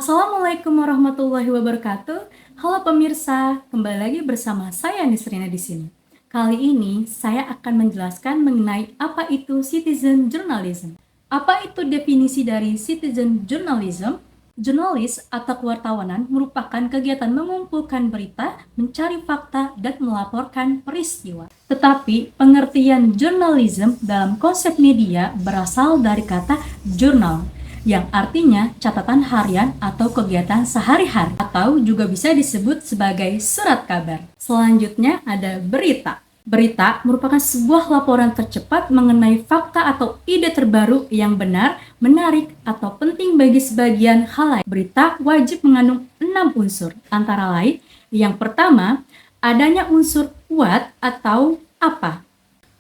Assalamualaikum warahmatullahi wabarakatuh. Halo pemirsa, kembali lagi bersama saya Nisrina di sini. Kali ini saya akan menjelaskan mengenai apa itu citizen journalism. Apa itu definisi dari citizen journalism? Jurnalis atau kewartawanan merupakan kegiatan mengumpulkan berita, mencari fakta, dan melaporkan peristiwa. Tetapi pengertian journalism dalam konsep media berasal dari kata jurnal, yang artinya catatan harian atau kegiatan sehari-hari, atau juga bisa disebut sebagai surat kabar. Selanjutnya ada berita. Berita merupakan sebuah laporan tercepat mengenai fakta atau ide terbaru yang benar, menarik, atau penting bagi sebagian halayak. Berita wajib mengandung 6 unsur, antara lain yang pertama, adanya unsur what atau apa.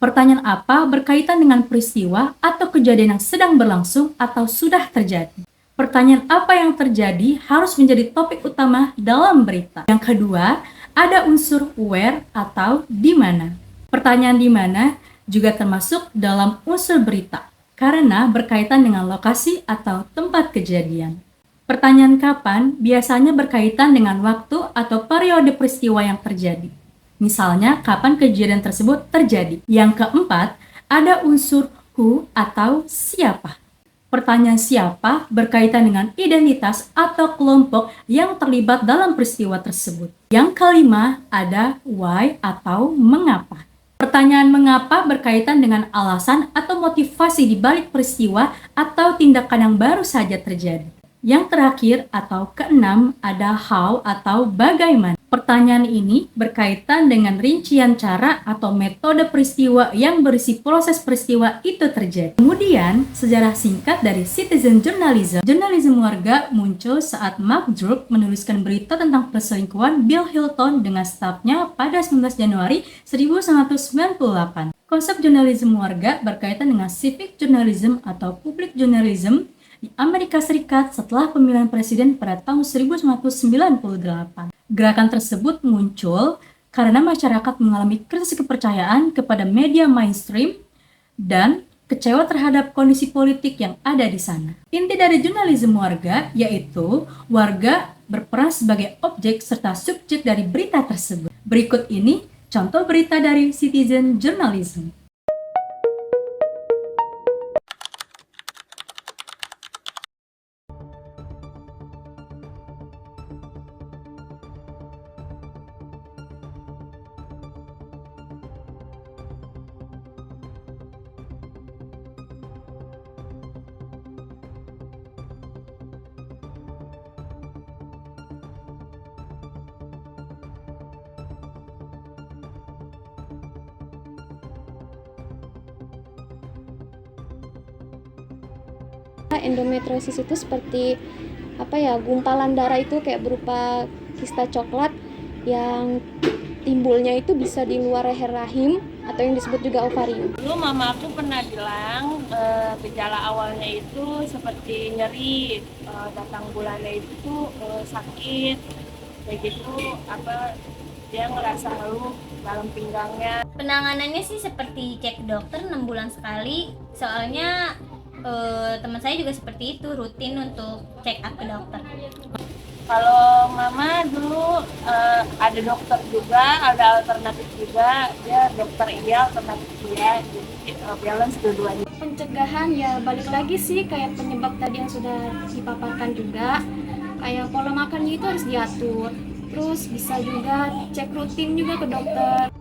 Pertanyaan apa berkaitan dengan peristiwa atau kejadian yang sedang berlangsung atau sudah terjadi. Pertanyaan apa yang terjadi harus menjadi topik utama dalam berita. Yang kedua, ada unsur where atau di mana. Pertanyaan di mana juga termasuk dalam unsur berita karena berkaitan dengan lokasi atau tempat kejadian. Pertanyaan kapan biasanya berkaitan dengan waktu atau periode peristiwa yang terjadi. Misalnya, kapan kejadian tersebut terjadi. Yang keempat, ada unsur who atau siapa. Pertanyaan siapa berkaitan dengan identitas atau kelompok yang terlibat dalam peristiwa tersebut. Yang kelima, ada why atau mengapa. Pertanyaan mengapa berkaitan dengan alasan atau motivasi di balik peristiwa atau tindakan yang baru saja terjadi. Yang terakhir atau keenam ada how atau bagaimana. Pertanyaan ini berkaitan dengan rincian cara atau metode peristiwa yang berisi proses peristiwa itu terjadi. Kemudian, sejarah singkat dari citizen journalism. Jurnalisme warga muncul saat Mark Druck menuliskan berita tentang perselingkuhan Bill Hilton dengan stafnya pada 19 Januari 1998. Konsep jurnalisme warga berkaitan dengan civic journalism atau public journalism di Amerika Serikat setelah pemilihan presiden pada tahun 1998. Gerakan tersebut muncul karena masyarakat mengalami krisis kepercayaan kepada media mainstream dan kecewa terhadap kondisi politik yang ada di sana. Inti dari jurnalisme warga yaitu warga berperan sebagai objek serta subjek dari berita tersebut. Berikut ini contoh berita dari citizen journalism. Endometriosis itu seperti gumpalan darah itu kayak berupa kista coklat yang timbulnya itu bisa di luar leher rahim atau yang disebut juga ovarium. Dulu mama aku pernah bilang gejala awalnya itu seperti nyeri, datang bulannya itu sakit, kayak gitu dia ngerasa halu dalam pinggangnya. Penanganannya sih seperti cek dokter 6 bulan sekali, soalnya teman saya juga seperti itu, rutin untuk check up ke dokter. Kalau mama dulu ada dokter juga, ada alternatif juga, dia dokter iya, alternatif iya, jadi balance dua-duanya. Pencegahan ya balik lagi sih kayak penyebab tadi yang sudah dipaparkan juga, kayak pola makannya itu harus diatur, terus bisa juga cek rutin juga ke dokter.